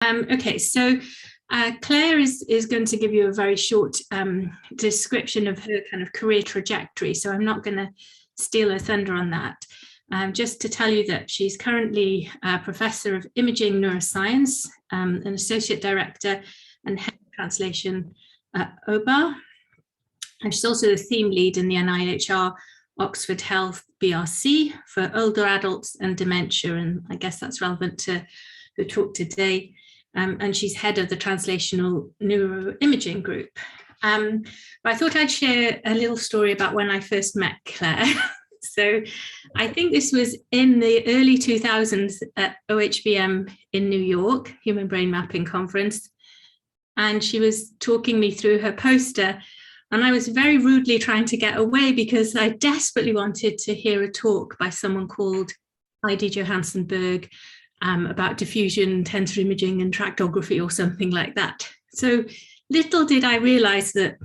Okay, so Claire is going to give you a very short description of her kind of career trajectory, so I'm not going to steal her thunder on that. Just to tell you that she's currently a Professor of Imaging Neuroscience, an Associate Director and Head of Translation at OBER, and she's also the theme lead in the NIHR Oxford Health BRC for older adults and dementia, and I guess that's relevant to the talk today. And she's head of the Translational Neuroimaging group. But I thought I'd share a little story about when I first met Claire. So I think this was in the early 2000s at OHBM in New York, Human Brain Mapping Conference. And she was talking me through her poster. And I was very rudely trying to get away because I desperately wanted to hear a talk by someone called Heidi Johansen Berg about diffusion, tensor imaging and tractography or something like that. So little did I realize that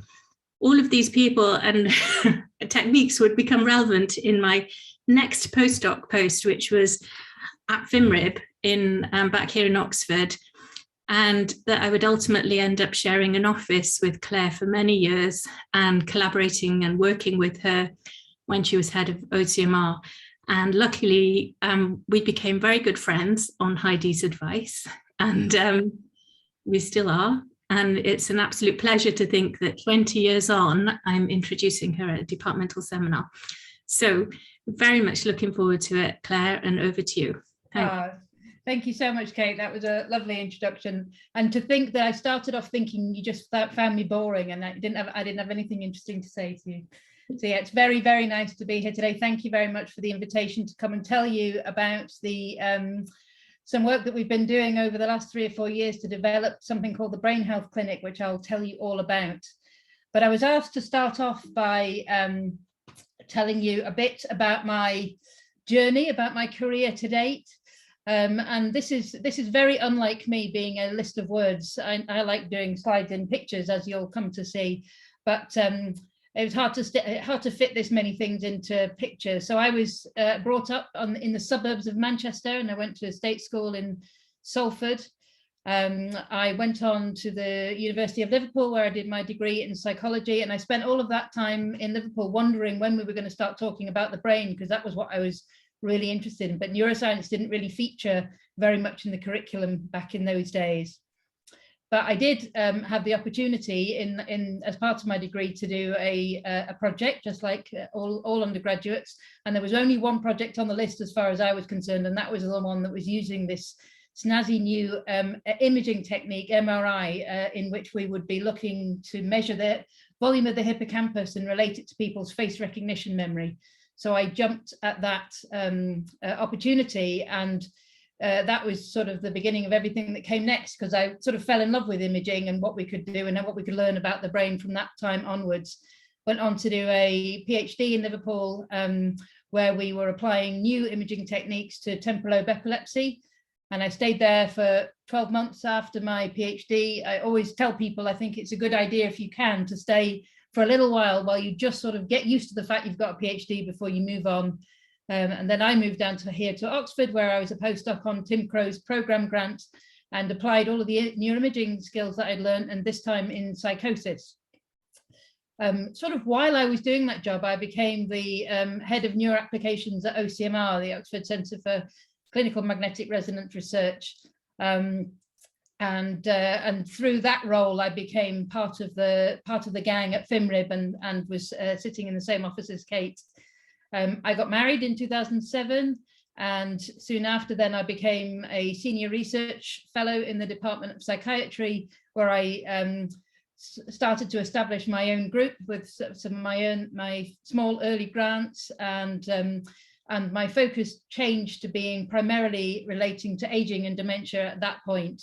all of these people and techniques would become relevant in my next postdoc post, which was at FIMRIB in back here in Oxford, and that I would ultimately end up sharing an office with Claire for many years and collaborating and working with her when she was head of OCMR. And luckily, we became very good friends on Heidi's advice, and we still are. And it's an absolute pleasure to think that 20 years on, I'm introducing her at a departmental seminar. So very much looking forward to it, Claire, and over to you. Thank you so much, Kate. That was a lovely introduction. And to think that I started off thinking you just found me boring and I didn't have anything interesting to say to you. So yeah, it's very, very nice to be here today. Thank you very much for the invitation to come and tell you about the some work that we've been doing over the last 3 or 4 years to develop something called the Brain Health Clinic, which I'll tell you all about. But I was asked to start off by telling you a bit about my journey, about my career to date. And this is very unlike me being a list of words. I like doing slides and pictures, as you'll come to see, but it was hard to fit this many things into pictures. So I was brought up in the suburbs of Manchester, and I went to a state school in Salford. I went on to the University of Liverpool, where I did my degree in psychology, and I spent all of that time in Liverpool wondering when we were going to start talking about the brain, because that was what I was really interested in. But neuroscience didn't really feature very much in the curriculum back in those days. But I did have the opportunity as part of my degree to do a project, just like all undergraduates. And there was only one project on the list as far as I was concerned, and that was the one that was using this snazzy new imaging technique, MRI, in which we would be looking to measure the volume of the hippocampus and relate it to people's face recognition memory. So I jumped at that opportunity, and that was sort of the beginning of everything that came next, because I sort of fell in love with imaging and what we could do and what we could learn about the brain from that time onwards. Went on to do a PhD in Liverpool, where we were applying new imaging techniques to temporal lobe epilepsy. And I stayed there for 12 months after my PhD. I always tell people, I think it's a good idea, if you can, to stay for a little while you just sort of get used to the fact you've got a PhD before you move on. And then I moved down here to Oxford, where I was a postdoc on Tim Crow's program grant and applied all of the neuroimaging skills that I'd learned, and this time in psychosis. Sort of while I was doing that job, I became the head of neuroapplications at OCMR, the Oxford Centre for Clinical Magnetic Resonance Research. And through that role, I became part of the gang at FIMRIB and was sitting in the same office as Kate. I got married in 2007, and soon after then I became a senior research fellow in the Department of Psychiatry, where I started to establish my own group with some of my small early grants, and my focus changed to being primarily relating to aging and dementia at that point.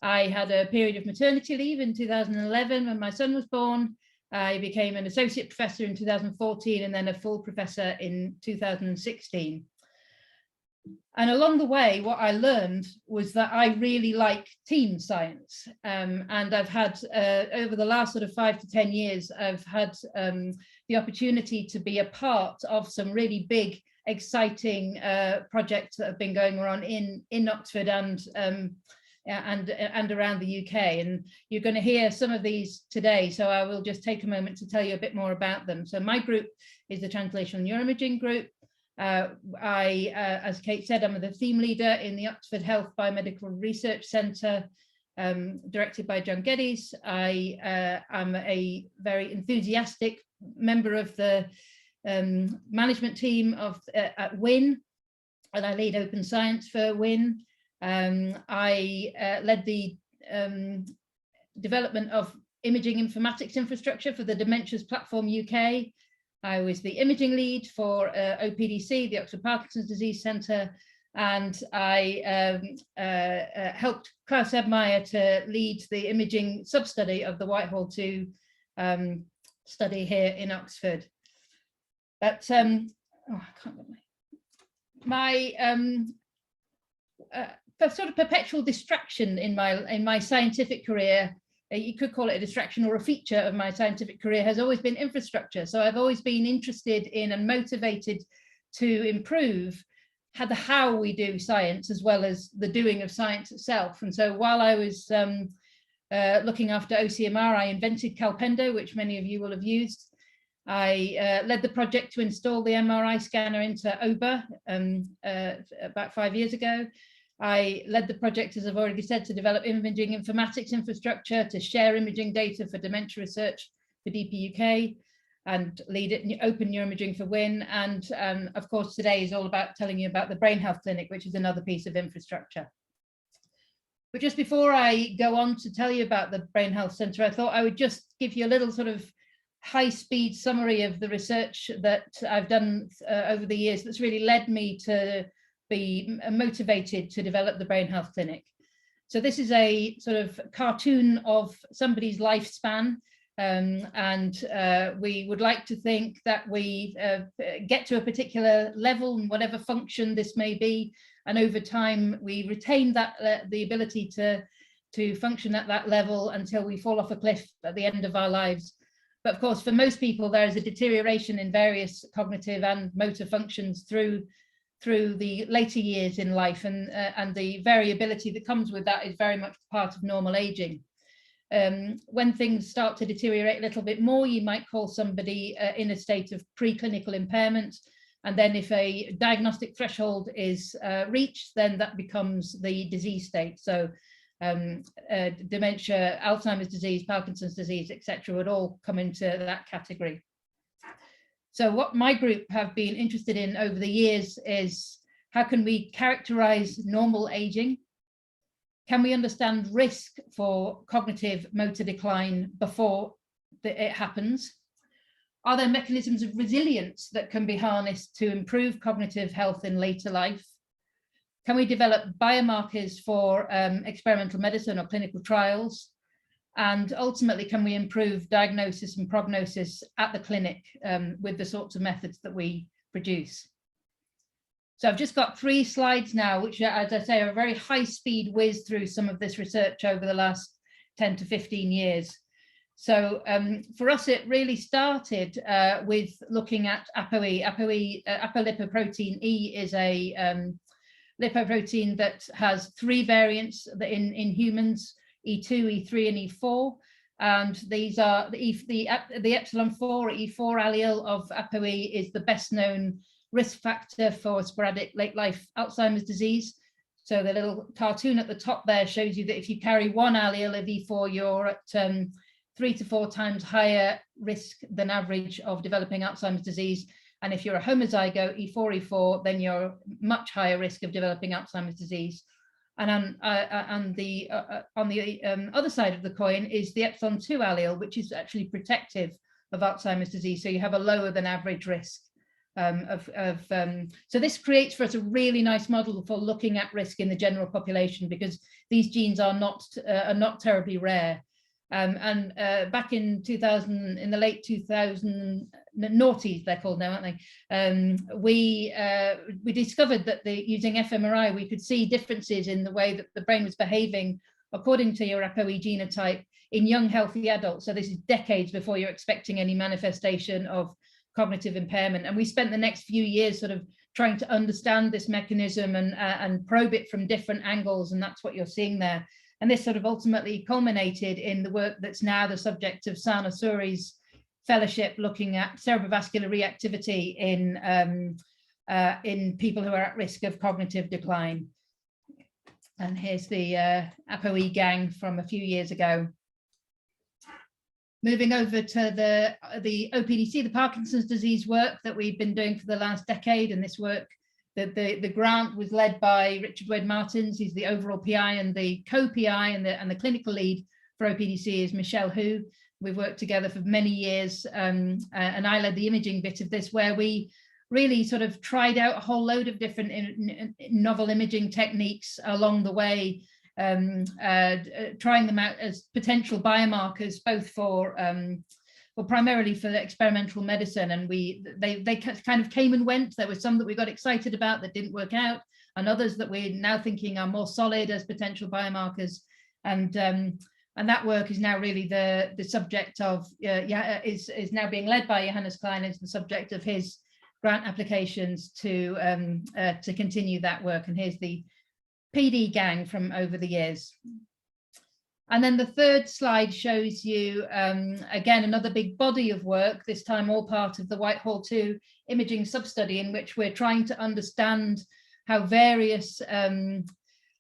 I had a period of maternity leave in 2011 when my son was born. I became an associate professor in 2014 and then a full professor in 2016. And along the way, what I learned was that I really like team science. And I've had, over the last sort of 5 to 10 years, I've had the opportunity to be a part of some really big, exciting projects that have been going on in Oxford and and around the UK. And you're going to hear some of these today, so I will just take a moment to tell you a bit more about them. So my group is the Translational Neuroimaging group. As Kate said, I'm the theme leader in the Oxford Health Biomedical Research Centre, directed by John Geddes. I am a very enthusiastic member of the management team at WIN, and I lead open science for WIN. I led the development of imaging informatics infrastructure for the Dementias Platform UK. I was the imaging lead for OPDC, the Oxford Parkinson's Disease Centre, and I helped Klaus Ebmeyer to lead the imaging sub-study of the Whitehall 2 study here in Oxford. But oh, I can't get my sort of perpetual distraction in my scientific career. You could call it a distraction or a feature of my scientific career, has always been infrastructure. So I've always been interested in and motivated to improve how we do science as well as the doing of science itself. And so while I was looking after OCMR, I invented Calpendo, which many of you will have used. I led the project to install the MRI scanner into OBER about 5 years ago. I led the project, as I've already said, to develop imaging informatics infrastructure, to share imaging data for dementia research for DPUK, and lead open neuroimaging for WIN. And of course, today is all about telling you about the Brain Health Clinic, which is another piece of infrastructure. But just before I go on to tell you about the Brain Health Centre, I thought I would just give you a little sort of high-speed summary of the research that I've done over the years that's really led me to be motivated to develop the Brain Health Clinic. So this is a sort of cartoon of somebody's lifespan, and we would like to think that we get to a particular level in whatever function this may be, and over time we retain that the ability to function at that level until we fall off a cliff at the end of our lives. But of course, for most people, there is a deterioration in various cognitive and motor functions through the later years in life, and the variability that comes with that is very much part of normal aging. When things start to deteriorate a little bit more, you might call somebody in a state of preclinical impairment, and then if a diagnostic threshold is reached, then that becomes the disease state. So dementia, Alzheimer's disease, Parkinson's disease, etc., would all come into that category. So what my group have been interested in over the years is how can we characterize normal aging? Can we understand risk for cognitive motor decline before it happens? Are there mechanisms of resilience that can be harnessed to improve cognitive health in later life? Can we develop biomarkers for experimental medicine or clinical trials? And ultimately, can we improve diagnosis and prognosis at the clinic with the sorts of methods that we produce? So I've just got 3 slides now, which, as I say, are a very high-speed whiz through some of this research over the last 10 to 15 years. So for us, it really started with looking at APOE. APOE, apolipoprotein E, is a lipoprotein that has 3 variants in humans: E2, E3, and E4, and these are the epsilon 4 or E4 allele of APOE is the best known risk factor for sporadic late life Alzheimer's disease. So the little cartoon at the top there shows you that if you carry 1 allele of E4, you're at 3 to 4 times higher risk than average of developing Alzheimer's disease. And if you're a homozygote E4, then you're much higher risk of developing Alzheimer's disease. And on the other side of the coin is the epsilon 2 allele, which is actually protective of Alzheimer's disease. So you have a lower than average risk so this creates for us a really nice model for looking at risk in the general population, because these genes are not terribly rare. Back in 2000, in the late 2000 noughties, they're called now, aren't they? We discovered that using fMRI, we could see differences in the way that the brain was behaving according to your APOE genotype in young healthy adults. So this is decades before you're expecting any manifestation of cognitive impairment. And we spent the next few years sort of trying to understand this mechanism and probe it from different angles, and that's what you're seeing there. And this sort of ultimately culminated in the work that's now the subject of Sana Suri's fellowship, looking at cerebrovascular reactivity in people who are at risk of cognitive decline. And here's the APOE gang from a few years ago. Moving over to the OPDC, the Parkinson's disease work that we've been doing for the last decade, and this work, the grant was led by Richard Wade Martins. He's the overall PI, and the co-PI and the clinical lead for OPDC is Michelle Hu. We've worked together for many years, and I led the imaging bit of this, where we really sort of tried out a whole load of different novel imaging techniques along the way, trying them out as potential biomarkers, both for well, primarily for the experimental medicine. And they kind of came and went. There were some that we got excited about that didn't work out, and others that we're now thinking are more solid as potential biomarkers. And that work is now really the subject of is now being led by Johannes Klein as the subject of his grant applications to continue that work. And here's the PD gang from over the years. And then the third slide shows you, again, another big body of work, this time all part of the Whitehall 2 imaging sub-study, in which we're trying to understand how various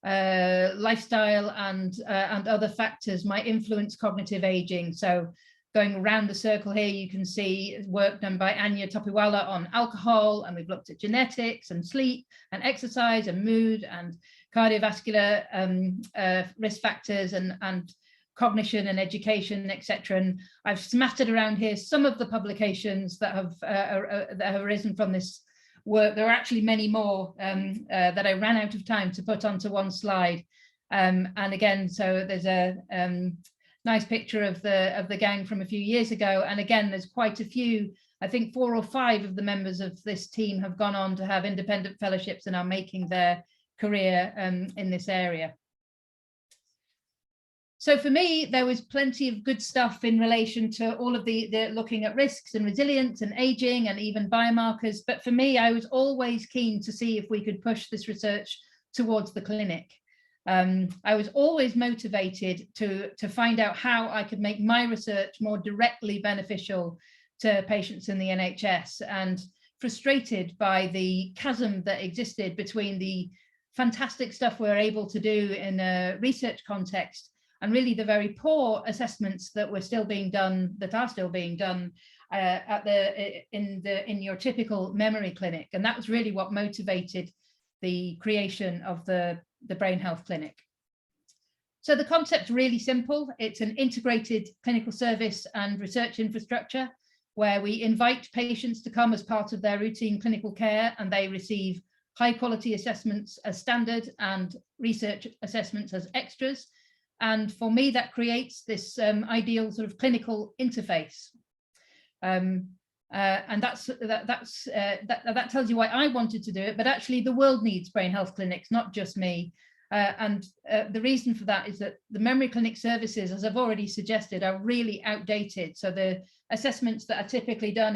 lifestyle and other factors might influence cognitive aging. So going around the circle here, you can see work done by Anya Topiwala on alcohol, and we've looked at genetics and sleep and exercise and mood and cardiovascular risk factors and cognition and education, etc. And I've smattered around here some of the publications that have arisen from this work. There are actually many more that I ran out of time to put onto one slide. And again, so there's a nice picture of the gang from a few years ago. And again, there's quite a few, I think 4 or 5 of the members of this team have gone on to have independent fellowships and are making their career in this area. So for me, there was plenty of good stuff in relation to all of the looking at risks and resilience and aging and even biomarkers. But for me, I was always keen to see if we could push this research towards the clinic. I was always motivated to find out how I could make my research more directly beneficial to patients in the NHS, and frustrated by the chasm that existed between the fantastic stuff we're able to do in a research context and really the very poor assessments that were still being done, that are still being done in your typical memory clinic. And that was really what motivated the creation of the Brain Health Clinic. So the concept's really simple. It's an integrated clinical service and research infrastructure where we invite patients to come as part of their routine clinical care, and they receive high quality assessments as standard and research assessments as extras. And for me, that creates this ideal sort of clinical interface. And that tells you why I wanted to do it, but actually the world needs brain health clinics, not just me. The reason for that is that the memory clinic services, as I've already suggested, are really outdated. So the assessments that are typically done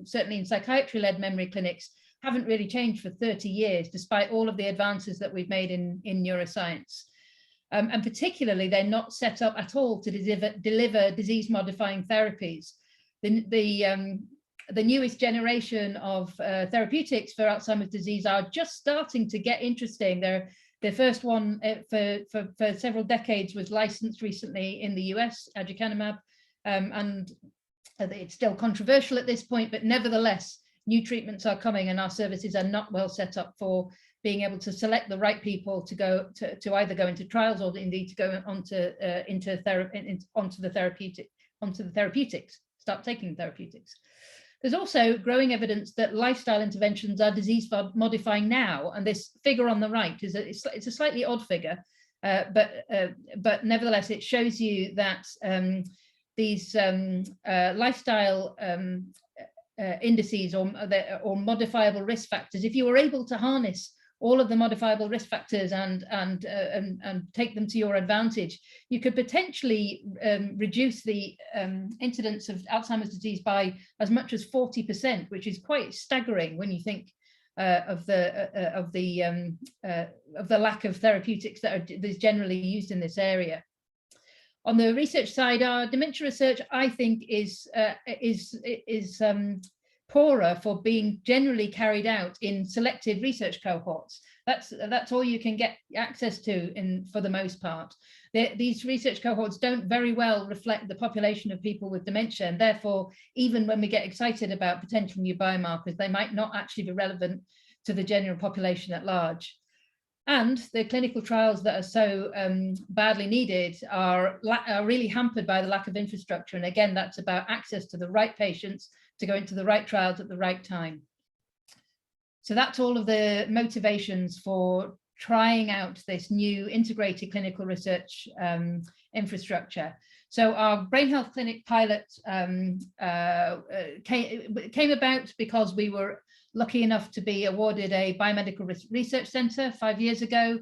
certainly in psychiatry-led memory clinics haven't really changed for 30 years, despite all of the advances that we've made in neuroscience. And particularly, they're not set up at all to deliver disease-modifying therapies. The newest generation of therapeutics for Alzheimer's disease are just starting to get interesting. The first one for several decades was licensed recently in the US, aducanumab, and it's still controversial at this point, but nevertheless, new treatments are coming, and our services are not well set up for being able to select the right people to go to either go into trials or indeed to go onto the therapeutics, start taking therapeutics. There's also growing evidence that lifestyle interventions are disease modifying now, and this figure on the right is it's a slightly odd figure, but nevertheless it shows you that these lifestyle indices or modifiable risk factors, if you were able to harness all of the modifiable risk factors and take them to your advantage, you could potentially reduce the incidence of Alzheimer's disease by as much as 40%, which is quite staggering when you think of the lack of therapeutics that's generally used in this area. On the research side, our dementia research, I think, is poorer for being generally carried out in selected research cohorts. That's all you can get access to for the most part. These research cohorts don't very well reflect the population of people with dementia, and therefore, even when we get excited about potential new biomarkers, they might not actually be relevant to the general population at large. And the clinical trials that are so badly needed are really hampered by the lack of infrastructure. And again, that's about access to the right patients to go into the right trials at the right time. So that's all of the motivations for trying out this new integrated clinical research infrastructure. So our brain health clinic pilot came about because we were lucky enough to be awarded a biomedical research centre 5 years ago.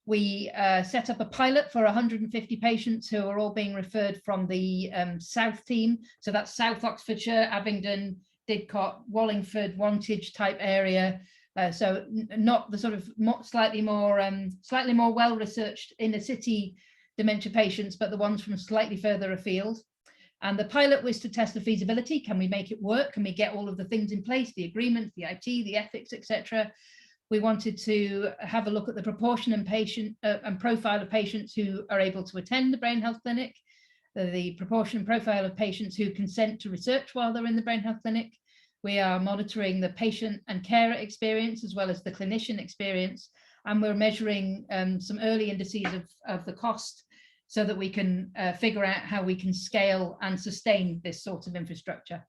We set up a pilot for 150 patients who are all being referred from the South team. So that's South Oxfordshire, Abingdon, Didcot, Wallingford, Wantage type area. So not the sort of slightly more well-researched inner city dementia patients, but the ones from slightly further afield. And the pilot was to test the feasibility. Can we make it work? Can we get all of the things in place, the agreements, the IT, the ethics, etc.? We wanted to have a look at the proportion and patient and profile of patients who are able to attend the brain health clinic, the proportion and profile of patients who consent to research while they're in the brain health clinic. We are monitoring the patient and carer experience as well as the clinician experience. And we're measuring some early indices of the cost so that we can figure out how we can scale and sustain this sort of infrastructure.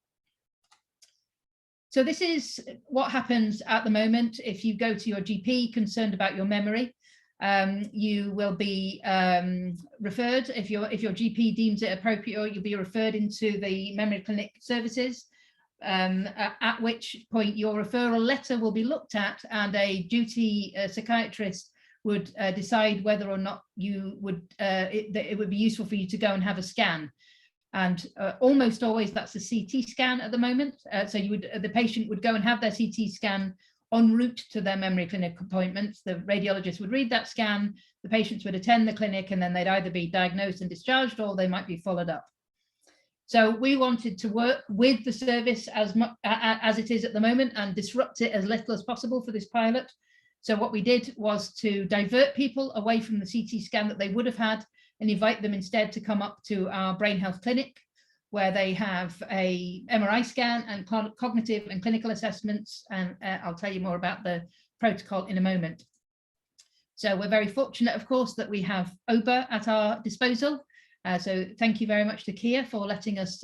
So this is what happens at the moment. If you go to your GP concerned about your memory, you will be referred. If your GP deems it appropriate, you'll be referred into the memory clinic services, at which point your referral letter will be looked at, and a duty psychiatrist would decide whether or not you would it would be useful for you to go and have a scan. And almost always that's a CT scan at the moment. So the patient would go and have their CT scan en route to their memory clinic appointments. The radiologist would read that scan, the patients would attend the clinic, and then they'd either be diagnosed and discharged or they might be followed up. So we wanted to work with the service as it is at the moment and disrupt it as little as possible for this pilot. So what we did was to divert people away from the CT scan that they would have had and invite them instead to come up to our brain health clinic, where they have a MRI scan and cognitive and clinical assessments. And I'll tell you more about the protocol in a moment. So we're very fortunate, of course, that we have OBER at our disposal. So thank you very much to Kia for letting us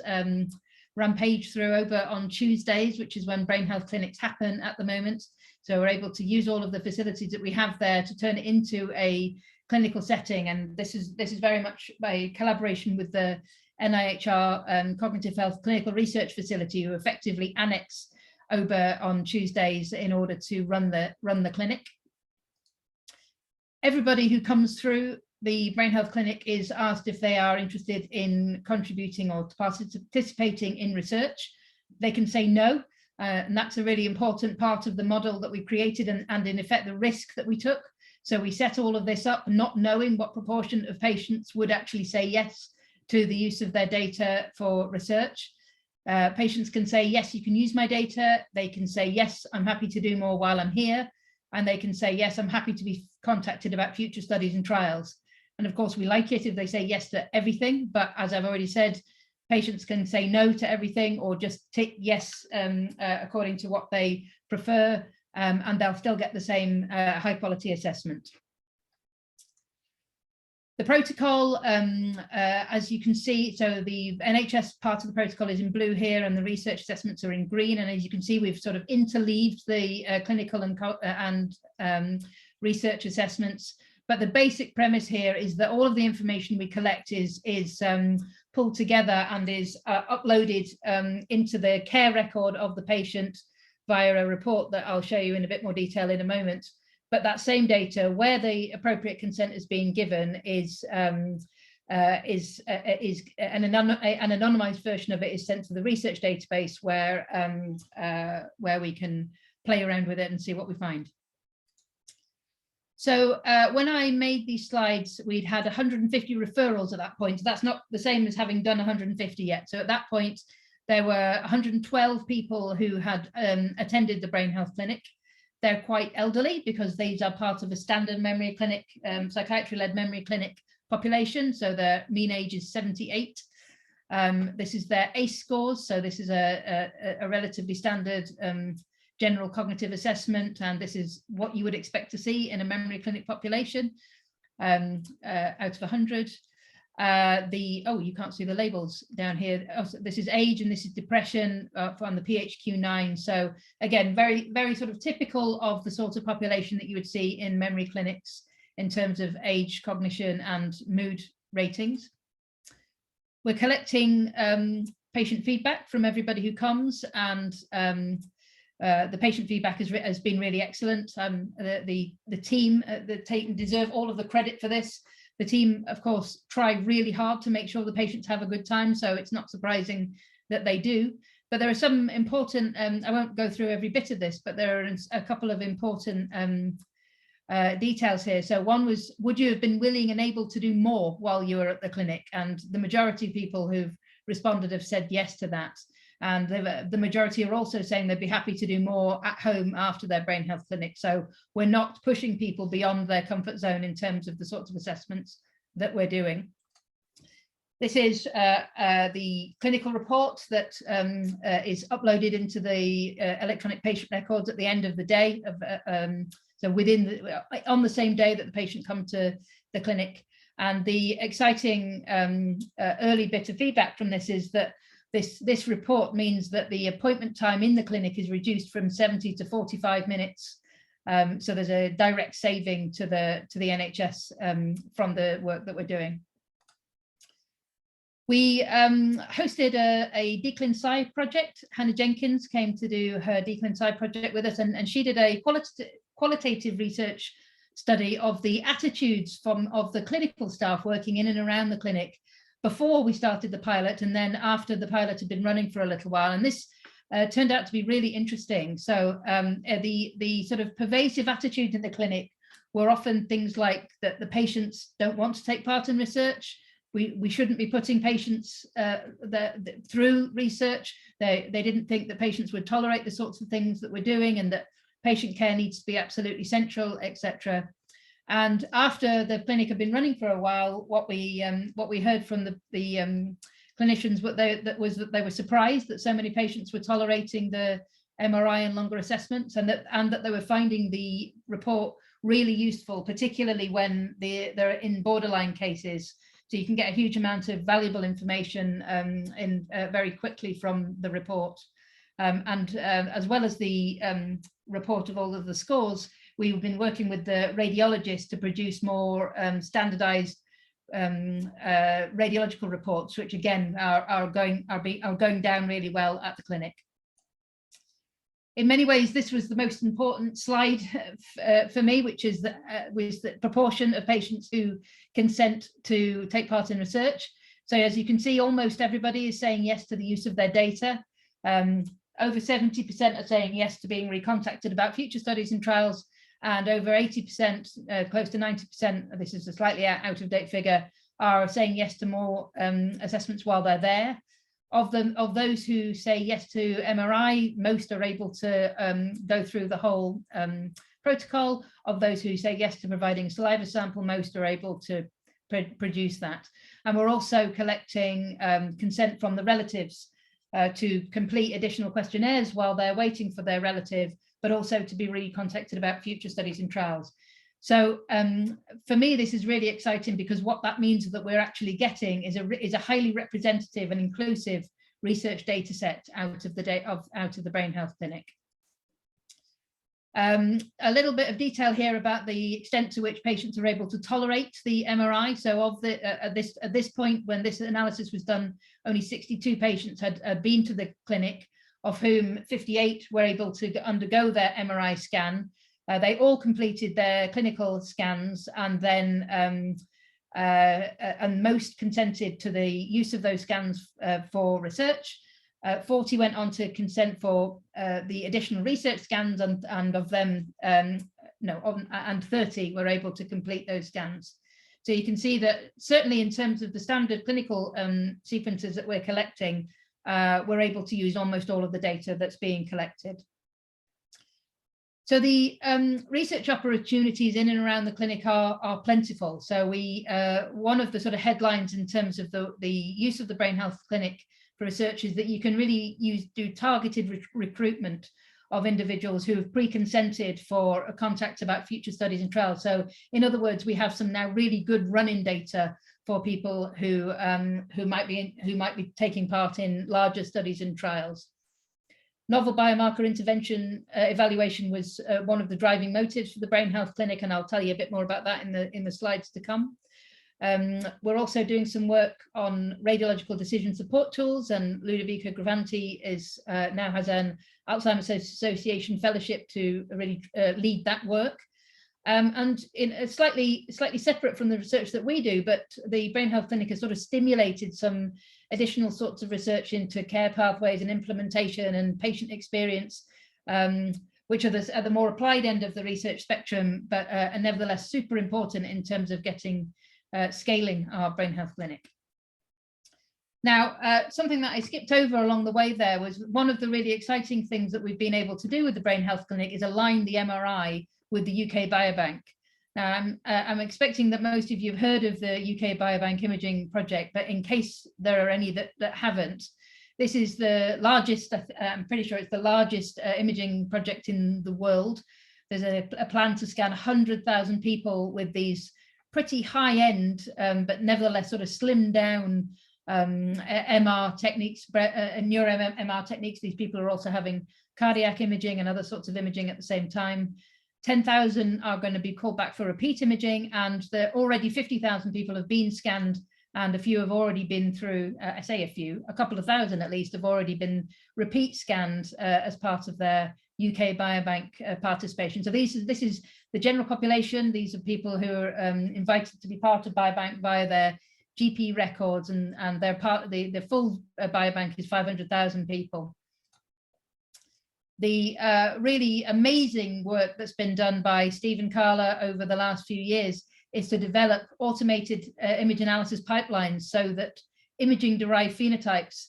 rampage through OBER on Tuesdays, which is when brain health clinics happen at the moment. So we're able to use all of the facilities that we have there to turn it into a clinical setting. And this is very much a collaboration with the NIHR Cognitive Health Clinical Research Facility, who effectively annex OBER on Tuesdays in order to run the clinic. Everybody who comes through the brain health clinic is asked if they are interested in contributing or participating in research. They can say no, and that's a really important part of the model that we created and in effect the risk that we took. So we set all of this up not knowing what proportion of patients would actually say yes to the use of their data for research. Patients can say, yes, you can use my data. They can say, yes, I'm happy to do more while I'm here. And they can say, yes, I'm happy to be contacted about future studies and trials. And of course, we like it if they say yes to everything. But as I've already said, patients can say no to everything or just tick yes according to what they prefer. And they'll still get the same high quality assessment. The protocol, as you can see, so the NHS part of the protocol is in blue here and the research assessments are in green. And as you can see, we've sort of interleaved the clinical and research assessments. But the basic premise here is that all of the information we collect is pulled together and is uploaded into the care record of the patient via a report that I'll show you in a bit more detail in a moment. But that same data, where the appropriate consent is being given, is an anonymized version of it is sent to the research database where we can play around with it and see what we find. So when I made these slides, we'd had 150 referrals at that point. So that's not the same as having done 150 yet. So at that point, there were 112 people who had attended the Brain Health Clinic. They're quite elderly because these are part of a standard memory clinic, psychiatry-led memory clinic population. So their mean age is 78. This is their ACE scores. So this is a relatively standard general cognitive assessment, and this is what you would expect to see in a memory clinic population out of 100. You can't see the labels down here. Also, this is age and this is depression on the PHQ-9. So again, very, very sort of typical of the sort of population that you would see in memory clinics in terms of age, cognition and mood ratings. We're collecting patient feedback from everybody who comes, and the patient feedback has been really excellent. The team deserve all of the credit for this. The team, of course, try really hard to make sure the patients have a good time, so it's not surprising that they do. But there are some important, I won't go through every bit of this, but there are a couple of important details here. So one was, would you have been willing and able to do more while you were at the clinic? And the majority of people who've responded have said yes to that. And the majority are also saying they'd be happy to do more at home after their brain health clinic. So we're not pushing people beyond their comfort zone in terms of the sorts of assessments that we're doing. This is the clinical report that is uploaded into the electronic patient records at the end of the day. So on the same day that the patient comes to the clinic. And the exciting early bit of feedback from this is that this report means that the appointment time in the clinic is reduced from 70 to 45 minutes. So there's a direct saving to the NHS from the work that we're doing. We hosted a DCLIN-Sci project. Hannah Jenkins came to do her DCLIN-Sci project with us, and she did a qualitative research study of the attitudes of the clinical staff working in and around the clinic before we started the pilot, and then after the pilot had been running for a little while. And this turned out to be really interesting. So the sort of pervasive attitude in the clinic were often things like that the patients don't want to take part in research. We shouldn't be putting patients through research. They didn't think that patients would tolerate the sorts of things that we're doing, and that patient care needs to be absolutely central, etc. And after the clinic had been running for a while, what we heard from the clinicians was that they were surprised that so many patients were tolerating the MRI and longer assessments, and that they were finding the report really useful, particularly when they're in borderline cases. So you can get a huge amount of valuable information very quickly from the report. As well as the report of all of the scores, we've been working with the radiologists to produce more standardized radiological reports, which again are going down really well at the clinic. In many ways, this was the most important slide for me, which is the proportion of patients who consent to take part in research. So as you can see, almost everybody is saying yes to the use of their data. Over 70% are saying yes to being recontacted about future studies and trials, and over 80%, close to 90%, this is a slightly out of date figure, are saying yes to more assessments while they're there. Of those who say yes to MRI, most are able to go through the whole protocol. Of those who say yes to providing a saliva sample, most are able to produce that. And we're also collecting consent from the relatives to complete additional questionnaires while they're waiting for their relative, but also to be recontacted about future studies and trials. So for me, this is really exciting, because what that means is that we're actually getting is a highly representative and inclusive research data set out of the Brain Health Clinic. A little bit of detail here about the extent to which patients are able to tolerate the MRI. So at this point, when this analysis was done, only 62 patients had been to the clinic, of whom 58 were able to undergo their MRI scan. They all completed their clinical scans, and then and most consented to the use of those scans for research. 40 went on to consent for the additional research scans, and of them, and 30 were able to complete those scans. So you can see that certainly in terms of the standard clinical sequences that we're collecting, we're able to use almost all of the data that's being collected. So the research opportunities in and around the clinic are plentiful. So one of the sort of headlines in terms of the use of the Brain Health Clinic for research is that you can really do targeted recruitment of individuals who have pre-consented for a contact about future studies and trials. So in other words, we have some now really good run-in data for people who might be taking part in larger studies and trials. Novel biomarker intervention evaluation was one of the driving motives for the Brain Health Clinic, and I'll tell you a bit more about that in the slides to come. We're also doing some work on radiological decision support tools, and Ludovica Gravanti now has an Alzheimer's Association fellowship to really lead that work. And in slightly separate from the research that we do, but the Brain Health Clinic has sort of stimulated some additional sorts of research into care pathways and implementation and patient experience, which are at the more applied end of the research spectrum, but are nevertheless super important in terms of getting scaling our Brain Health Clinic. Now, something that I skipped over along the way there was one of the really exciting things that we've been able to do with the Brain Health Clinic is align the MRI with the UK Biobank. Now, I'm expecting that most of you have heard of the UK Biobank imaging project, but in case there are any that haven't, this is the largest, I'm pretty sure it's the largest imaging project in the world. There's a plan to scan 100,000 people with these pretty high-end, but nevertheless sort of slimmed down MR techniques, neuro MR techniques. These people are also having cardiac imaging and other sorts of imaging at the same time. 10,000 are going to be called back for repeat imaging, and there already 50,000 people have been scanned, and a few have already been through, I say a few, a couple of thousand at least have already been repeat scanned as part of their UK Biobank participation. So this is the general population. These are people who are invited to be part of Biobank via their GP records, and they're part of the full Biobank is 500,000 people. The really amazing work that's been done by Steve and Carla over the last few years is to develop automated image analysis pipelines so that imaging-derived phenotypes,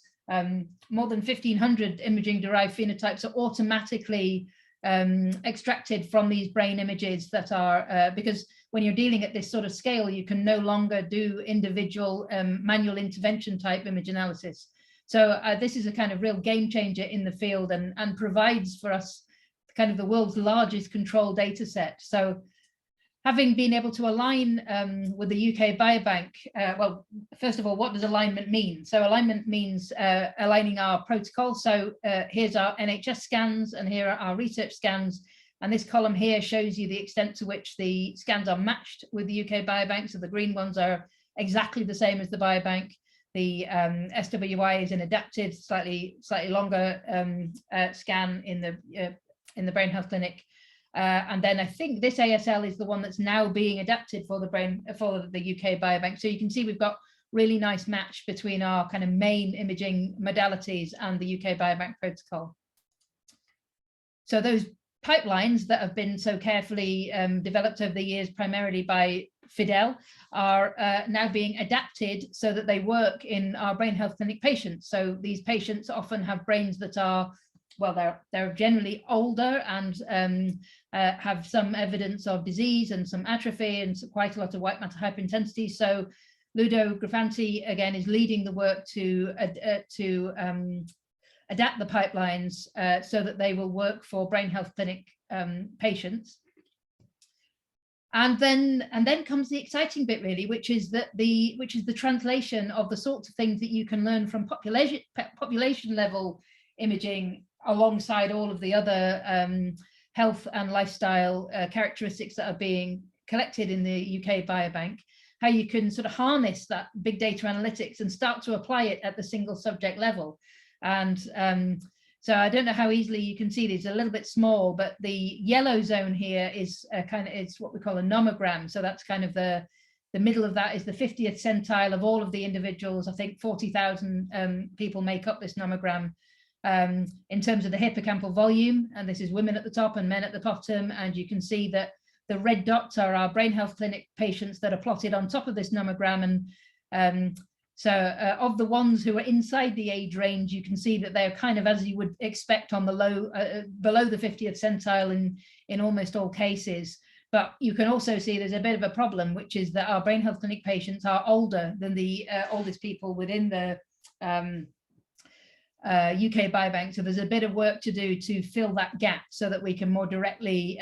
more than 1,500 imaging-derived phenotypes are automatically extracted from these brain images that are, because when you're dealing at this sort of scale, you can no longer do individual manual intervention type image analysis. So this is a kind of real game changer in the field, and provides for us kind of the world's largest control data set. So having been able to align with the UK Biobank, well, first of all, what does alignment mean? So alignment means aligning our protocol. So here's our NHS scans, and here are our research scans. And this column here shows you the extent to which the scans are matched with the UK Biobank. So the green ones are exactly the same as the Biobank. The SWI is an adapted, slightly longer scan in the Brain Health Clinic. And then I think this ASL is the one that's now being adapted for the UK Biobank. So you can see we've got really nice match between our kind of main imaging modalities and the UK Biobank protocol. So those pipelines that have been so carefully developed over the years, primarily by Fidel, are now being adapted so that they work in our Brain Health Clinic patients. So these patients often have brains that are, well, they're generally older and have some evidence of disease and some atrophy and quite a lot of white matter hyperintensity. So Ludo Grafanti again is leading the work to adapt the pipelines so that they will work for Brain Health Clinic patients. And then comes the exciting bit, really, which is the translation of the sorts of things that you can learn from population level imaging alongside all of the other health and lifestyle characteristics that are being collected in the UK Biobank, how you can sort of harness that big data analytics and start to apply it at the single subject level. And so I don't know how easily you can see these, a little bit small, but the yellow zone here is it's what we call a nomogram. So that's kind of the The middle of that is the 50th centile of all of the individuals. I think 40,000 people make up this nomogram. In terms of the hippocampal volume, and this is women at the top and men at the bottom, and you can see that the red dots are our brain health clinic patients that are plotted on top of this nomogram. And of the ones who are inside the age range, you can see that they're kind of as you would expect on the low, below the 50th centile in almost all cases. But you can also see there's a bit of a problem, which is that our brain health clinic patients are older than the oldest people within the UK Biobank. So there's a bit of work to do to fill that gap so that we can more directly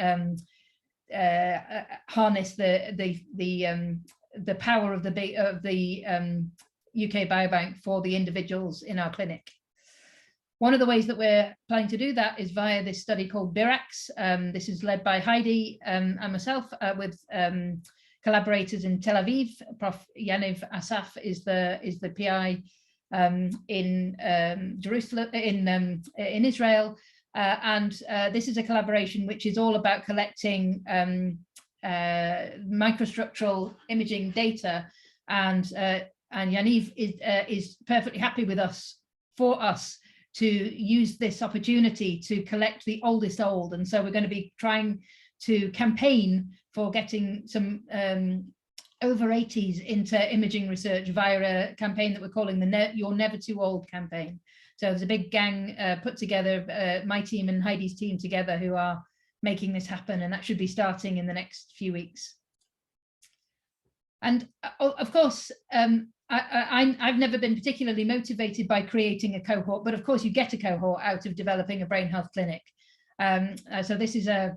harness the power of the UK Biobank for the individuals in our clinic. One of the ways that we're planning to do that is via this study called BIRAX. This is led by Heidi and myself with collaborators in Tel Aviv. Prof. Yaniv Asaf is the PI in Jerusalem, in Israel. And this is a collaboration which is all about collecting microstructural imaging data, and Yaniv is perfectly happy with us, for us, to use this opportunity to collect the oldest old. And so we're going to be trying to campaign for getting some over 80s into imaging research via a campaign that we're calling the You're Never Too Old campaign. So there's a big gang put together, my team and Heidi's team together, who are making this happen, and that should be starting in the next few weeks. And of course, I've never been particularly motivated by creating a cohort, but of course you get a cohort out of developing a brain health clinic. So this is a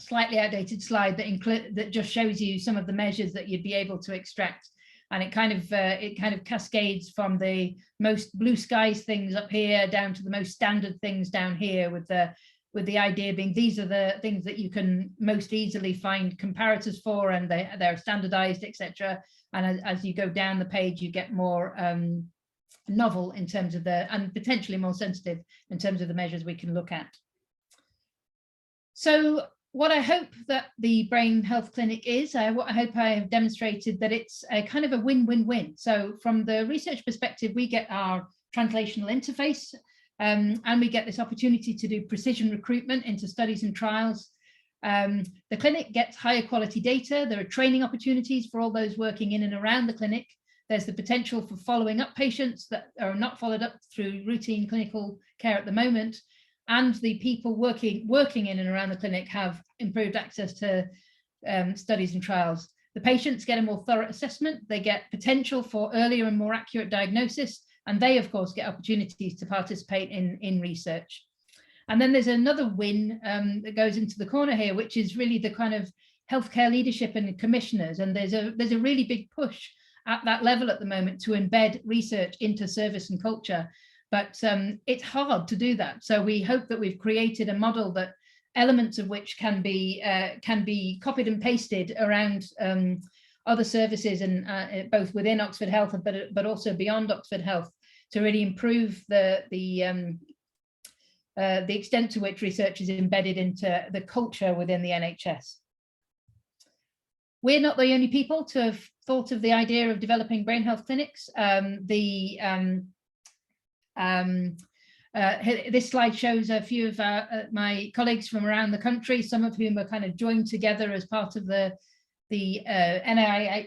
slightly outdated slide that just shows you some of the measures that you'd be able to extract, and it kind of cascades from the most blue skies things up here down to the most standard things down here, with the idea being these are the things that you can most easily find comparators for, and they're standardized, etc. And as you go down the page, you get more novel in terms of and potentially more sensitive in terms of the measures we can look at. So what I hope that the Brain Health Clinic is, what I hope I have demonstrated that it's a kind of a win-win-win. So from the research perspective, we get our translational interface, and we get this opportunity to do precision recruitment into studies and trials. The clinic gets higher quality data. There are training opportunities for all those working in and around the clinic. There's the potential for following up patients that are not followed up through routine clinical care at the moment. And the people working in and around the clinic have improved access to studies and trials. The patients get a more thorough assessment. They get potential for earlier and more accurate diagnosis. And they, of course, get opportunities to participate in research. And then there's another win that goes into the corner here, which is really the kind of healthcare leadership and commissioners. And there's a really big push at that level at the moment to embed research into service and culture. But it's hard to do that. So we hope that we've created a model that elements of which can be copied and pasted around other services, and both within Oxford Health, but also beyond Oxford Health, to really improve the extent to which research is embedded into the culture within the NHS. We're not the only people to have thought of the idea of developing brain health clinics. This slide shows a few of my colleagues from around the country, some of whom are kind of joined together as part of the NIHR's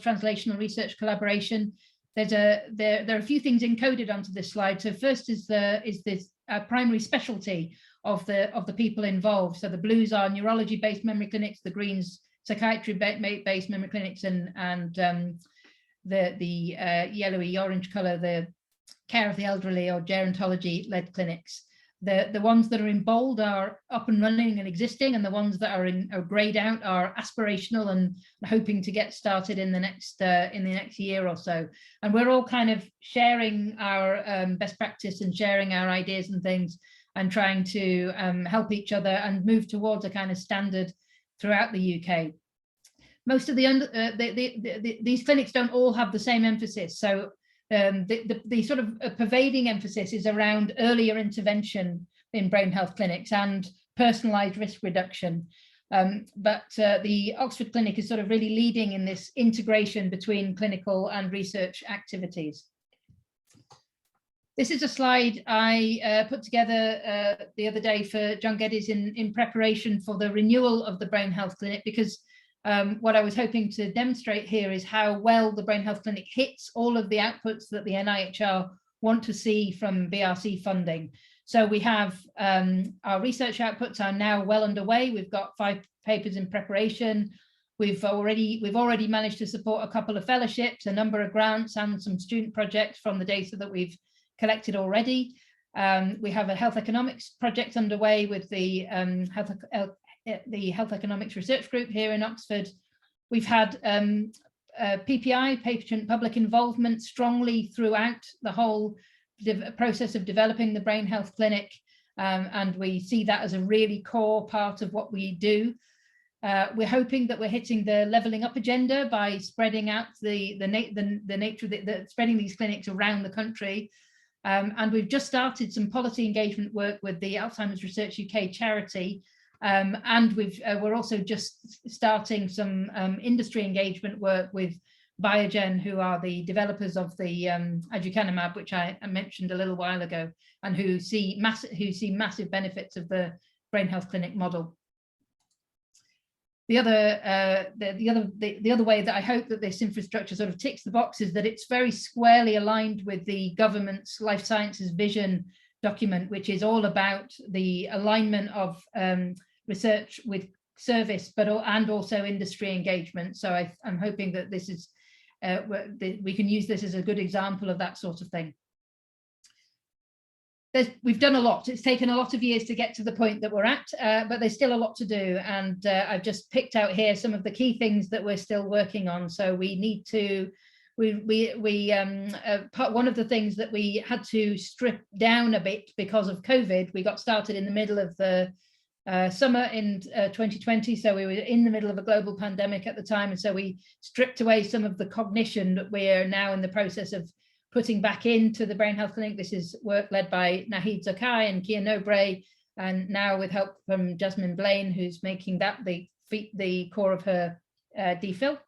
translational research collaboration. There are a few things encoded onto this slide. So first is this primary specialty of the people involved. So the blues are neurology-based memory clinics, the greens psychiatry-based memory clinics, and the yellowy orange color, the care of the elderly or gerontology-led clinics. The ones that are in bold are up and running and existing, and the ones that are grayed out are aspirational and hoping to get started in the next year or so. And we're all kind of sharing our best practice and sharing our ideas and things, and trying to help each other and move towards a kind of standard throughout the UK. Most of these clinics don't all have the same emphasis. So the sort of pervading emphasis is around earlier intervention in brain health clinics and personalized risk reduction. But the Oxford Clinic is sort of really leading in this integration between clinical and research activities. This is a slide I put together the other day for John Geddes in preparation for the renewal of the Brain Health Clinic, because what I was hoping to demonstrate here is how well the Brain Health Clinic hits all of the outputs that the NIHR want to see from BRC funding. So we have our research outputs are now well underway. We've got 5 papers in preparation. We've already managed to support a couple of fellowships, a number of grants, and some student projects from the data that we've collected already. We have a health economics project underway with the Health Economics Research Group here in Oxford. We've had PPI, patient public involvement, strongly throughout the whole process of developing the Brain Health Clinic, and we see that as a really core part of what we do. We're hoping that we're hitting the levelling up agenda by spreading out the nature of spreading these clinics around the country. And we've just started some policy engagement work with the Alzheimer's Research UK charity, and we're also just starting some industry engagement work with Biogen, who are the developers of the aducanumab, which I mentioned a little while ago, and who see massive benefits of the Brain Health Clinic model. The other way that I hope that this infrastructure sort of ticks the box is that it's very squarely aligned with the government's life sciences vision document, which is all about the alignment of research with service, and also industry engagement. So I'm hoping that this is we can use this as a good example of that sort of thing. We've done a lot. It's taken a lot of years to get to the point that we're at, but there's still a lot to do. And I've just picked out here some of the key things that we're still working on. So we need to, one of the things that we had to strip down a bit because of COVID, we got started in the middle of the summer in 2020. So we were in the middle of a global pandemic at the time. And so we stripped away some of the cognition that we're now in the process of putting back into the Brain Health Clinic. This is work led by Nahid Zakai and Kia Nobre, and now with help from Jasmine Blaine, who's making that the core of her DPhil.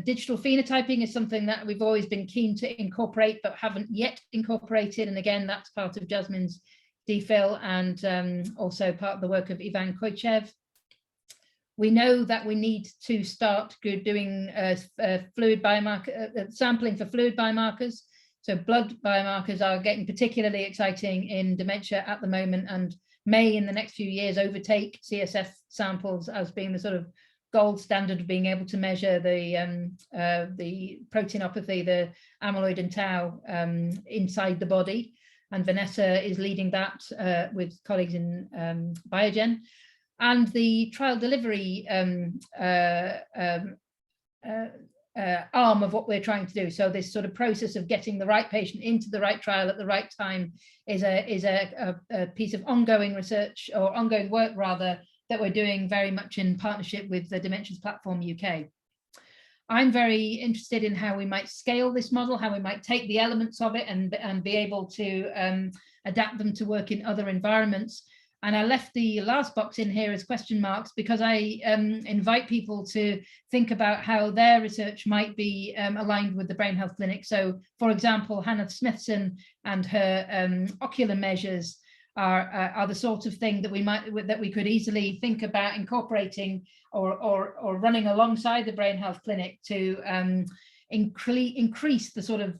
Digital phenotyping is something that we've always been keen to incorporate, but haven't yet incorporated. And again, that's part of Jasmine's DPhil and also part of the work of Ivan Koichev. We know that we need to start doing fluid biomarker sampling for fluid biomarkers. So blood biomarkers are getting particularly exciting in dementia at the moment, and may in the next few years overtake CSF samples as being the sort of gold standard of being able to measure the proteinopathy, the amyloid and tau inside the body. And Vanessa is leading that with colleagues in Biogen. And the trial delivery arm of what we're trying to do. So this sort of process of getting the right patient into the right trial at the right time is a piece of ongoing research, or ongoing work rather, that we're doing very much in partnership with the Dementias Platform UK. I'm very interested in how we might scale this model, how we might take the elements of it and be able to adapt them to work in other environments. And I left the last box in here as question marks because I invite people to think about how their research might be aligned with the Brain Health Clinic. So, for example, Hannah Smithson and her ocular measures are the sort of thing that we could easily think about incorporating or running alongside the Brain Health Clinic to increase the sort of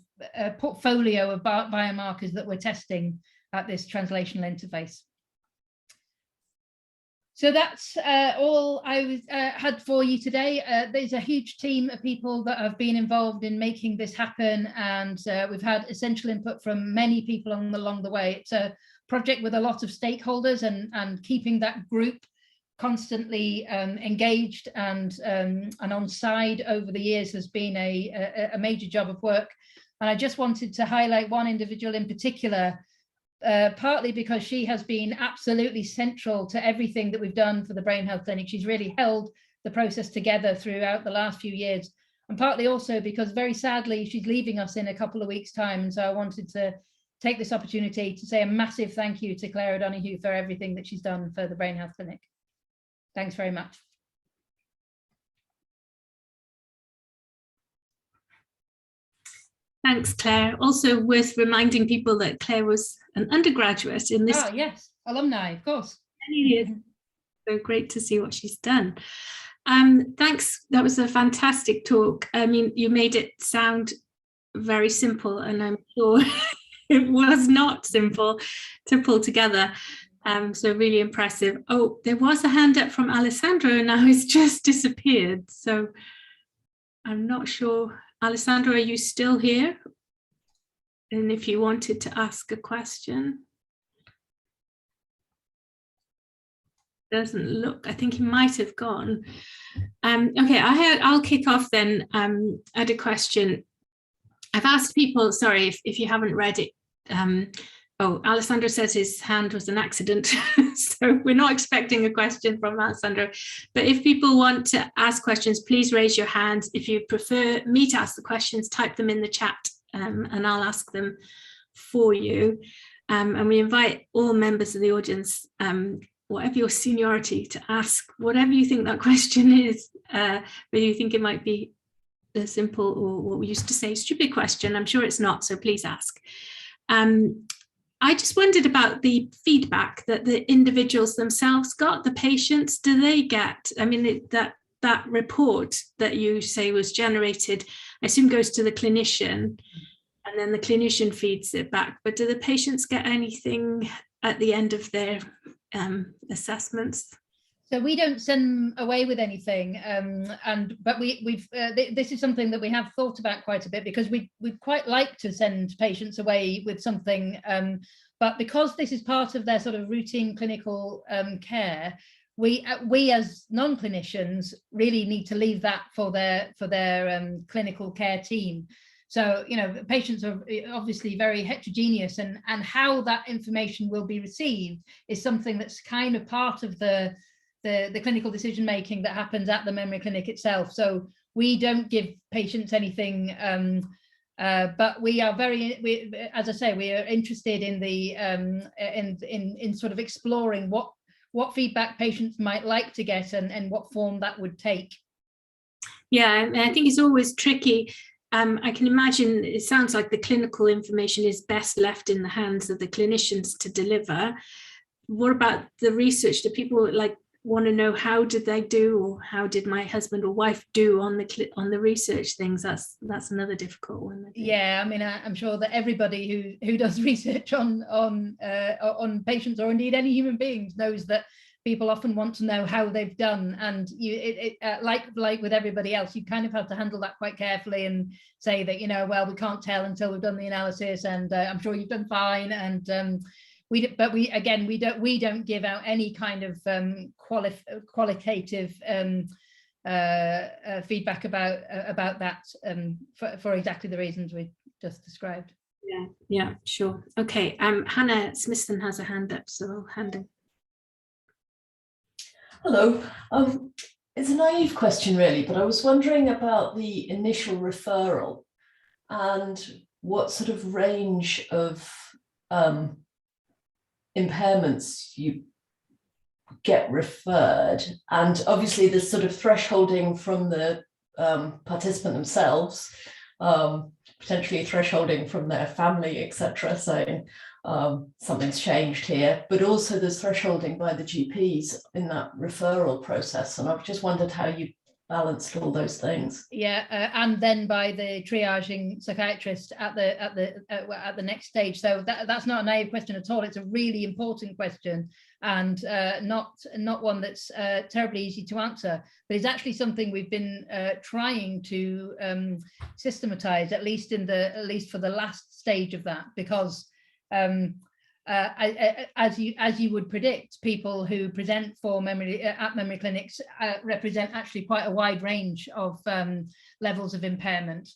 portfolio of biomarkers that we're testing at this translational interface. So that's all I had for you today. There's a huge team of people that have been involved in making this happen, and we've had essential input from many people along the way. It's a project with a lot of stakeholders, and keeping that group constantly engaged and on side over the years has been a major job of work. And I just wanted to highlight one individual in particular, partly because she has been absolutely central to everything that we've done for the Brain Health Clinic. She's really held the process together throughout the last few years, and partly also because very sadly she's leaving us in a couple of weeks' time. And so I wanted to take this opportunity to say a massive thank you to Clare O'Donoghue for everything that she's done for the Brain Health Clinic. Thanks very much. Thanks, Claire. Also worth reminding people that Claire was an undergraduate in this. Oh, yes, alumni, of course. Many years. So great to see what she's done. Thanks. That was a fantastic talk. I mean, you made it sound very simple, and I'm sure it was not simple to pull together. So really impressive. Oh, there was a hand up from Alessandro, and now it's just disappeared. So I'm not sure. Alessandro, are you still here? And if you wanted to ask a question. Doesn't look, I think he might have gone. Okay, I'll kick off then. I had a question. I've asked people, sorry if you haven't read it. Oh, Alessandro says his hand was an accident. So we're not expecting a question from Alessandro. But if people want to ask questions, please raise your hands. If you prefer me to ask the questions, type them in the chat and I'll ask them for you. And we invite all members of the audience, whatever your seniority, to ask whatever you think that question is, whether you think it might be a simple, or what we used to say, stupid question. I'm sure it's not, so please ask. I just wondered about the feedback that the individuals themselves got, the patients. Do they get, I mean, that report that you say was generated, I assume goes to the clinician, and then the clinician feeds it back, but do the patients get anything at the end of their assessments? So we don't send them away with anything, but this is something that we have thought about quite a bit, because we'd quite like to send patients away with something, but because this is part of their sort of routine clinical care, we as non-clinicians really need to leave that for their clinical care team. So, you know, patients are obviously very heterogeneous, and how that information will be received is something that's kind of part of the clinical decision making that happens at the memory clinic itself. So we don't give patients anything, but we are as I say, we are interested in the in sort of exploring what feedback patients might like to get and what form that would take. Yeah, and I think it's always tricky. I can imagine it sounds like the clinical information is best left in the hands of the clinicians to deliver. What about the research? Do people want to know, how did they do, or how did my husband or wife do on the research things? That's another difficult one. Yeah, I mean, I'm sure that everybody who does research on patients, or indeed any human beings, knows that people often want to know how they've done, and like with everybody else, you kind of have to handle that quite carefully and say that, you know, well, we can't tell until we've done the analysis, and I'm sure you've done fine, and we don't give out any kind of qualitative feedback about that for exactly the reasons we just described. Yeah, sure. Okay, Hannah Smithson has a hand up, so I'll hand it. Hello. It's a naive question, really, but I was wondering about the initial referral and what sort of range of impairments you get referred, and obviously there's sort of thresholding from the participant themselves, potentially thresholding from their family, etc., saying something's changed here, but also there's thresholding by the GPs in that referral process, and I've just wondered how you balanced all those things. Yeah, and then by the triaging psychiatrist at the next stage. So that's not a naive question at all. It's a really important question, and not one that's terribly easy to answer, but it's actually something we've been trying to systematize, at least for the last stage of that, because as you would predict, people who present for memory clinics represent actually quite a wide range of levels of impairment.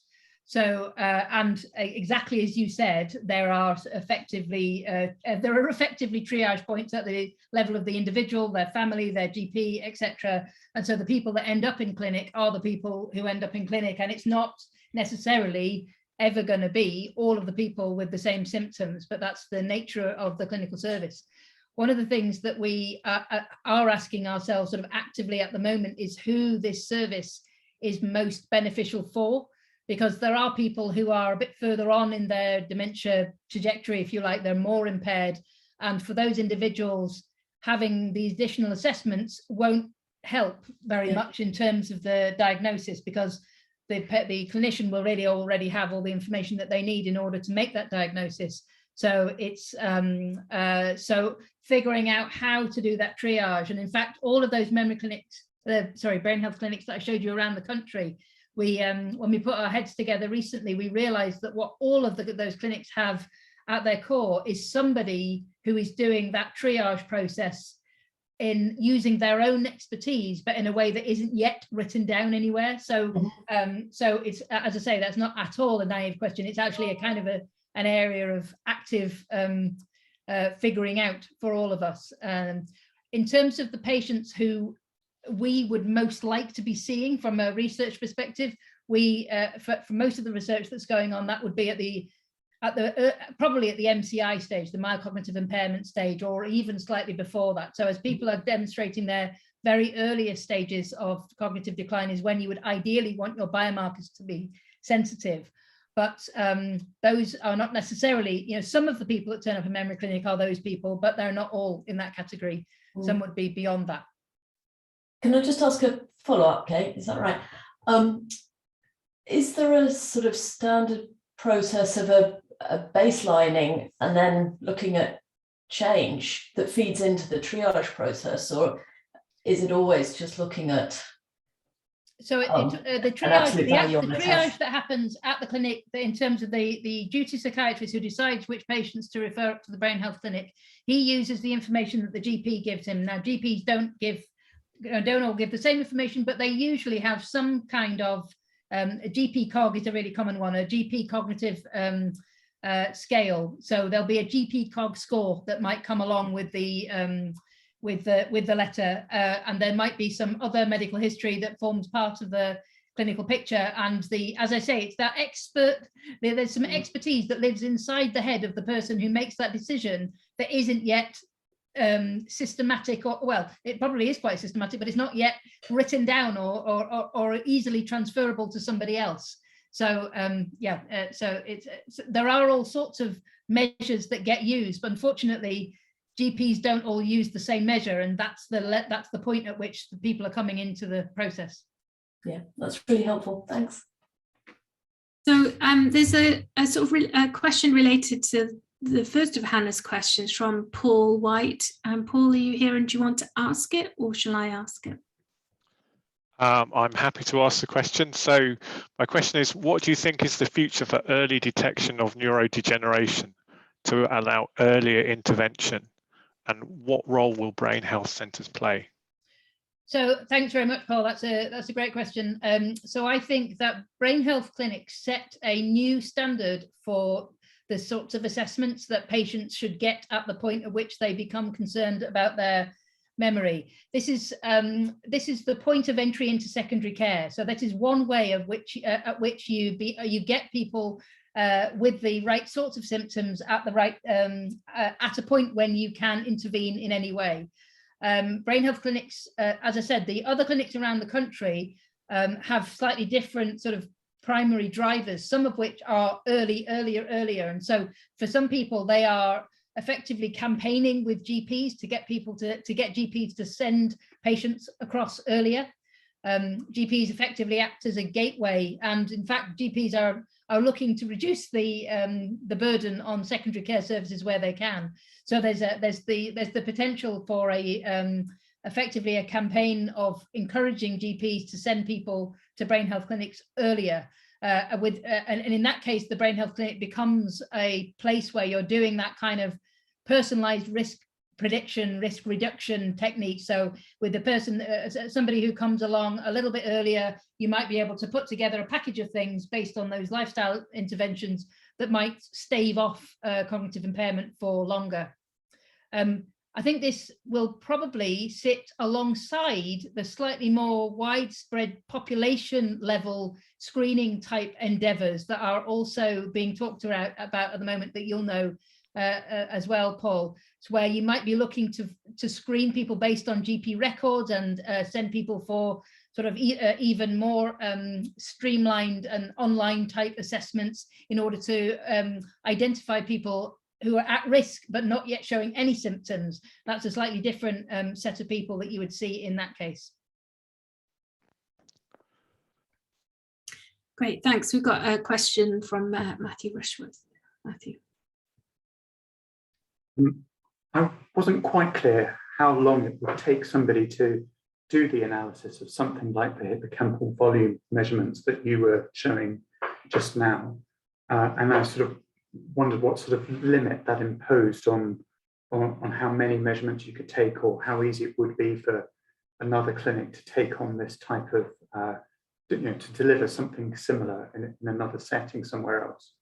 So and exactly as you said, there are effectively triage points at the level of the individual, their family, their GP, etc. And so the people that end up in clinic are the people who end up in clinic, and it's not necessarily ever going to be all of the people with the same symptoms, but that's the nature of the clinical service. one of the things that we are asking ourselves sort of actively at the moment is who this service is most beneficial for, because there are people who are a bit further on in their dementia trajectory, if you like, they're more impaired. And for those individuals, having these additional assessments won't help very much in terms of the diagnosis, because the clinician will really already have all the information that they need in order to make that diagnosis. So it's so figuring out how to do that triage. And in fact, all of those memory clinics, brain health clinics that I showed you around the country, we when we put our heads together recently, we realized that what all of those clinics have at their core is somebody who is doing that triage process in using their own expertise, but in a way that isn't yet written down anywhere. So so it's, as I say, that's not at all a naive question. It's actually a kind of an area of active figuring out for all of us. In terms of the patients who we would most like to be seeing from a research perspective, we for most of the research that's going on, that would be probably at the MCI stage, the mild cognitive impairment stage, or even slightly before that. So as people are demonstrating their very earliest stages of cognitive decline is when you would ideally want your biomarkers to be sensitive. But those are not necessarily, you know, some of the people that turn up in memory clinic are those people, but they're not all in that category. Some would be beyond that. Can I just ask a follow-up, Kate? Is that right? Is there a sort of standard process of a baselining and then looking at change that feeds into the triage process, or is it always just looking at the triage that happens at the clinic, in terms of the duty psychiatrist who decides which patients to refer up to the brain health clinic, he uses the information that the GP gives him. Now, GPs don't all give the same information, but they usually have some kind of a GP cog is a really common one, a GP cognitive scale. So there'll be a GP cog score that might come along with the letter, and there might be some other medical history that forms part of the clinical picture. And as I say, it's that there's some expertise that lives inside the head of the person who makes that decision that isn't yet systematic, or, well, it probably is quite systematic, but it's not yet written down or easily transferable to somebody else. So so there are all sorts of measures that get used, but unfortunately GPs don't all use the same measure, and that's the point at which the people are coming into the process. Yeah, that's really helpful. Thanks. So there's a sort of a question related to the first of Hannah's questions from Paul White. Paul, are you here and do you want to ask it, or shall I ask it? I'm happy to ask the question. So my question is, what do you think is the future for early detection of neurodegeneration to allow earlier intervention, and what role will brain health centres play? So thanks very much, Paul. That's a great question. So I think that brain health clinics set a new standard for the sorts of assessments that patients should get at the point at which they become concerned about their memory. This is the point of entry into secondary care. So that is one way of which at which you get people with the right sorts of symptoms at the right at a point when you can intervene in any way. Brain health clinics, as I said, the other clinics around the country have slightly different sort of primary drivers, some of which are earlier. And so for some people, they are effectively campaigning with GPs to get people to get GPs to send patients across earlier. GPs effectively act as a gateway, and in fact, GPs are looking to reduce the burden on secondary care services where they can. So there's the potential for effectively a campaign of encouraging GPs to send people to brain health clinics earlier. And in that case, the brain health clinic becomes a place where you're doing that kind of personalized risk prediction, risk reduction technique. So with the person, somebody who comes along a little bit earlier, you might be able to put together a package of things based on those lifestyle interventions that might stave off cognitive impairment for longer. I think this will probably sit alongside the slightly more widespread population level screening type endeavors that are also being talked about at the moment, that you'll know, as well, Paul. It's where you might be looking to screen people based on GP records and send people for sort of even more streamlined and online type assessments in order to identify people who are at risk but not yet showing any symptoms. That's a slightly different set of people that you would see in that case. Great, thanks. We've got a question from Matthew Rushworth. Matthew. I wasn't quite clear how long it would take somebody to do the analysis of something like the hippocampal volume measurements that you were showing just now. And I sort of wondered what sort of limit that imposed on how many measurements you could take, or how easy it would be for another clinic to take on this type of, to deliver something similar in another setting somewhere else.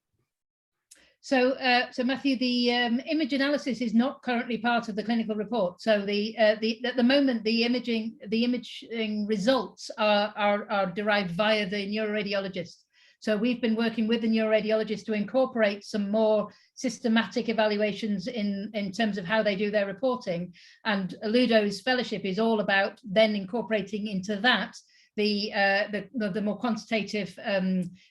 So, so Matthew, the image analysis is not currently part of the clinical report. So at the moment, the imaging results are derived via the neuroradiologist. So we've been working with the neuroradiologist to incorporate some more systematic evaluations in terms of how they do their reporting. And Ludo's fellowship is all about then incorporating into that the more quantitative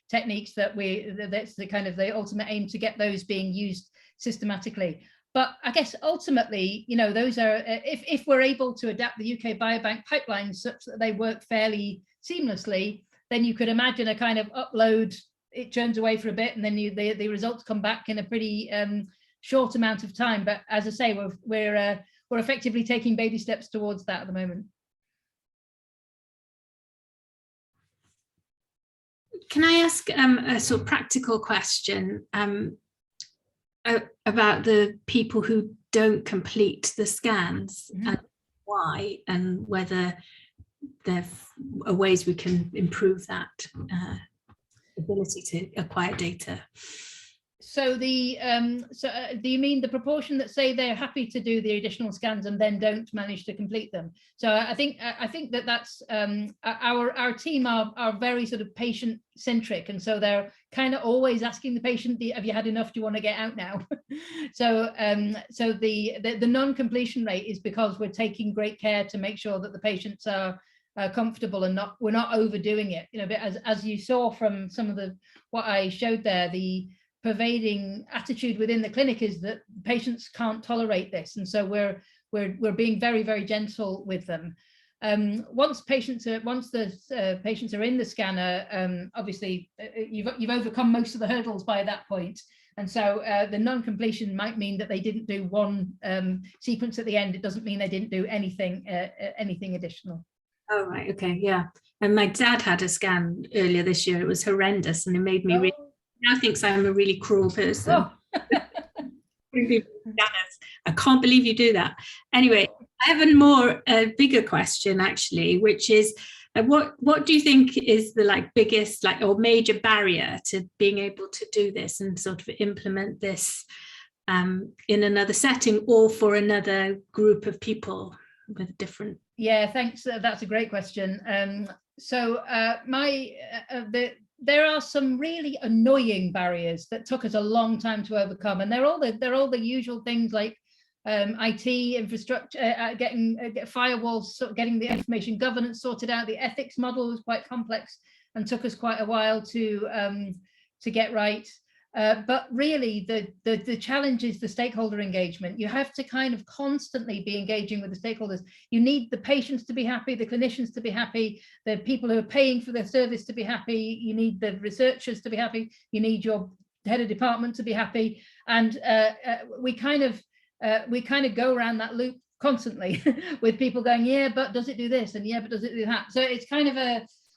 techniques that's the kind of the ultimate aim, to get those being used systematically. But I guess ultimately, you know, those are, if we're able to adapt the UK Biobank pipelines such that they work fairly seamlessly, then you could imagine a kind of upload, it churns away for a bit, and then the results come back in a pretty short amount of time. But as I say, we're effectively taking baby steps towards that at the moment. Can I ask a sort of practical question about the people who don't complete the scans, and why, and whether there are ways we can improve that ability to acquire data? So do you mean the proportion that say they're happy to do the additional scans and then don't manage to complete them? So I think that that's our team are very sort of patient centric, and so they're kind of always asking the patient, have you had enough? Do you want to get out now? So the non-completion rate is because we're taking great care to make sure that the patients are comfortable and we're not overdoing it. You know, but as you saw from some of what I showed there, the pervading attitude within the clinic is that patients can't tolerate this, and so we're being very, very gentle with them. Once the patients are in the scanner, obviously you've overcome most of the hurdles by that point, and so the non-completion might mean that they didn't do one sequence at the end. It doesn't mean they didn't do anything additional. Oh, right, okay, yeah. And my dad had a scan earlier this year. It was horrendous, and it made me really, now thinks I'm a really cruel person. I can't believe you do that. Anyway, I have a bigger question actually, which is what do you think is the biggest or major barrier to being able to do this and sort of implement this in another setting or for another group of people with different? Yeah, thanks. That's a great question. There are some really annoying barriers that took us a long time to overcome, and they're all the usual things like IT infrastructure, getting firewalls, getting the information governance sorted out. The ethics model was quite complex and took us quite a while to get right. But really, the challenge is the stakeholder engagement. You have to kind of constantly be engaging with the stakeholders. You need the patients to be happy, the clinicians to be happy, the people who are paying for their service to be happy. You need the researchers to be happy. You need your head of department to be happy. And we kind of go around that loop constantly with people going, yeah, but does it do this? And yeah, but does it do that? So it's kind of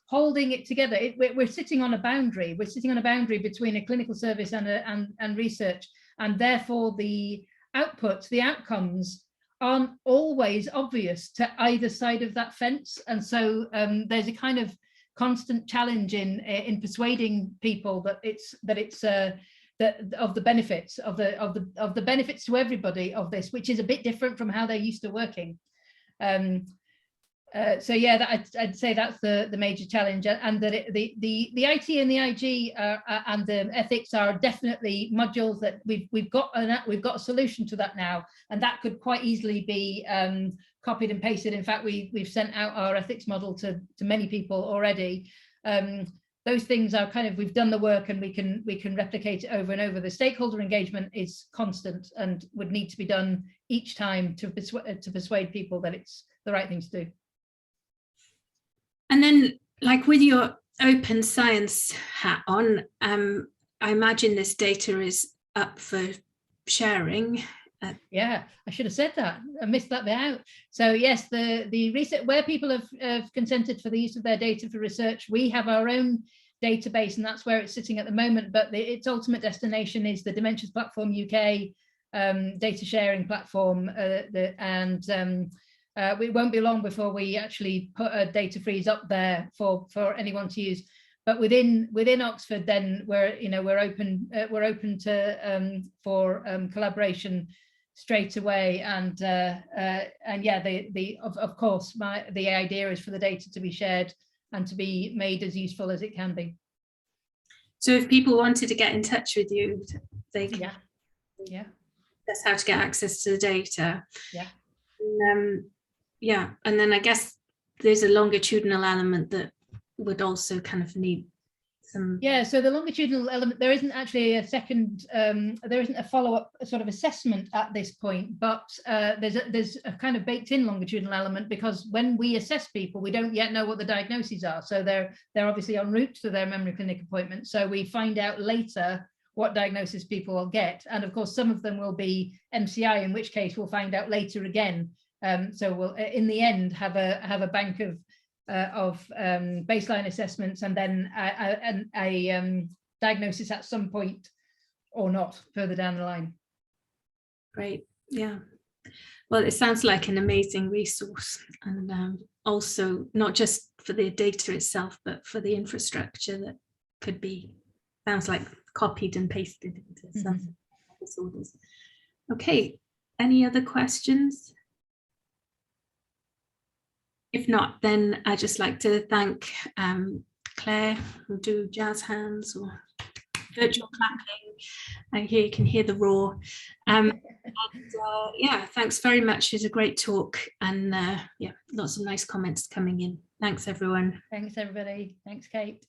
holding it together. We're sitting on a boundary. We're sitting on a boundary between a clinical service and research, and therefore the outputs, the outcomes, aren't always obvious to either side of that fence. And so there's a kind of constant challenge in persuading people that of the benefits of the benefits to everybody of this, which is a bit different from how they're used to working. So yeah, I'd say that's the major challenge, and that the IT and the IG and the ethics are definitely modules that we've got a solution to that now, and that could quite easily be copied and pasted. In fact, we've sent out our ethics model to many people already. Those things are kind of, we've done the work and we can replicate it over and over. The stakeholder engagement is constant and would need to be done each time to persuade people that it's the right thing to do. And then, like with your open science hat on, I imagine this data is up for sharing. Yeah, I should have said that. I missed that bit out. So yes, the research where people have consented for the use of their data for research, we have our own database, and that's where it's sitting at the moment. But its ultimate destination is the Dementias Platform UK data sharing platform, it won't be long before we actually put a data freeze up there for anyone to use. But within Oxford, then we're open to for collaboration straight away. And yeah, of course, the idea is for the data to be shared and to be made as useful as it can be. So if people wanted to get in touch with you, they can. Yeah. That's how to get access to the data. Yeah. Yeah, and then I guess there's a longitudinal element that would also kind of need some. Yeah, so the longitudinal element, there isn't actually a second, there isn't a follow-up sort of assessment at this point, but there's a kind of baked in longitudinal element, because when we assess people, we don't yet know what the diagnoses are. So they're obviously en route to their memory clinic appointment. So we find out later what diagnosis people will get. And of course, some of them will be MCI, in which case we'll find out later again. So we'll, in the end, have a bank of baseline assessments, and then a diagnosis at some point or not further down the line. Great, yeah. Well, it sounds like an amazing resource, and also not just for the data itself, but for the infrastructure that could be, sounds like copied and pasted into some disorders. Okay, any other questions? If not, then I'd just like to thank Claire, who'll do jazz hands or virtual clapping. Here you can hear the roar. Yeah, thanks very much. It was a great talk, and yeah, lots of nice comments coming in. Thanks, everyone. Thanks, everybody. Thanks, Kate.